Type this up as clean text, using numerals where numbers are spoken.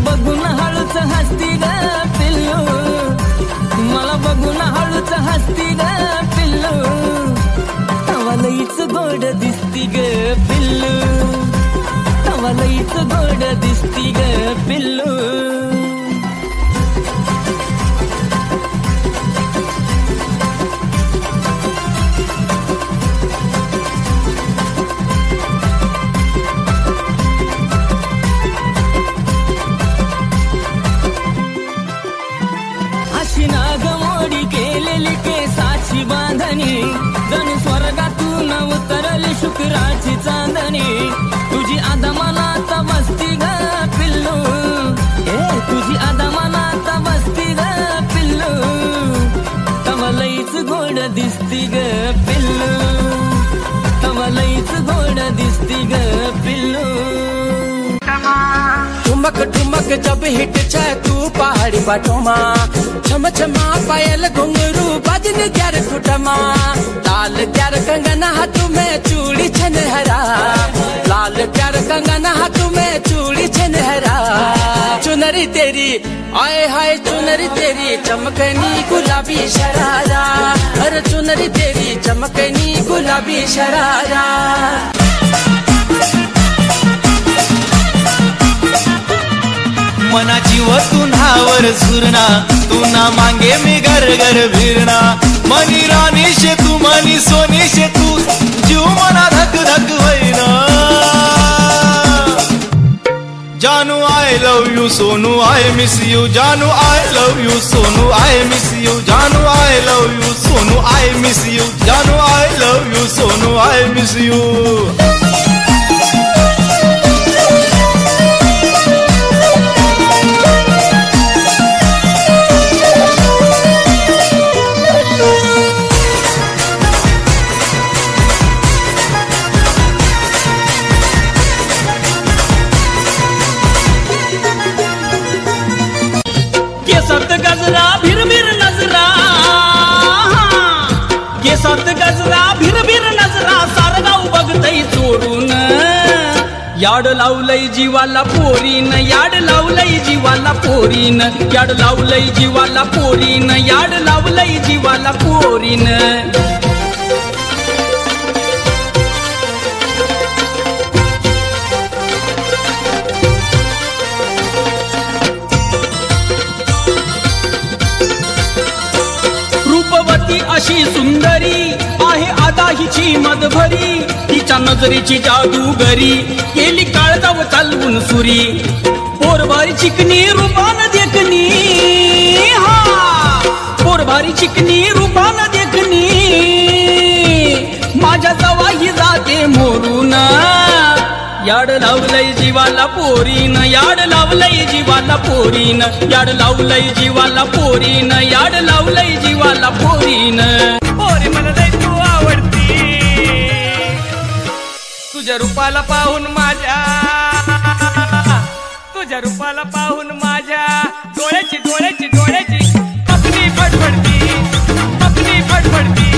बघून हळूच हसती ग पिल्लू, मला बघून हळूच हसती ग पिल्लू, तवा लईच गोड दिसती ग पिल्लू, तवा लईच गोड दिसती ग पिल्लू. नागमोडी केलेली केसाची बांधणी, जण स्वर्गातून उतरली शुक्राची चांदणी, तुझी आदमानात बसती ग पिल्लू, तुझी आदमानात बसती ग पिल्लू, तवा लईच गोड दिसती ग पिल्लू, तवा लईच गोड दिसती ग पिल्लू. ठुमक ठुमक जब हिट छे तू पहाड़ी बाटोमा, छम छमा पायल घुंघरू बजन ग्यार खुटमा, लाल ग्यार कंगना हाथ में चूड़ी छनहरा, लाल ग्यार कंगना हाथ में चूड़ी छनहरा, चुनरी तेरी आए हाय चुनरी तेरी चमकनी गुलाबी शरारा, अरे चुनरी तेरी चमकनी गुलाबी शरारा. मनाची वतुनावर झुरणा, तू ना मांगे मी घर घर फिरणा, मनी राणीशे तू मनी सोनीशे तू, जीव मना धक धक होईना. जानू I love you Sonu I miss you, जानू I love you Sonu I miss you, जानू I love you Sonu I miss you, जानू I love you Sonu I miss you. केसात गजरा भिरभिर नजरा, केसात गजरा भिरभिर नजरा, सारगाव बघतई चोरून, याड लावलई जीवाला पोरीन, याड लावलई जीवाला पोरीन, याड लावलई जीवाला पोरीन, याड लावलई जीवाला पोरीन. अशी सुंदरी आहे आदा हिची मदभरी, तिच्या नजरेची जादूगरी केली काळजाव चालवून सुरी, पोरभारी चिकनी रूपान देखनी, हा पोरभारी चिकनी रूपान देखनी, माझ्या जवाही जाते मोरून, याड लावलई जीवाला पोरीन, याड लावलई जीवाला पोरीन, याड लावलई जीवाला पोरीन, याड लावलई जीवाला पोरीन. पोरी मला लई तू आवडती, तुझ्या रूपाला पाहून माझ्या, तुझ्या रूपाला पाहून माझ्या डोळ्याची डोळ्याची डोळ्याची अपनी फडफडती, अपनी फडफडती.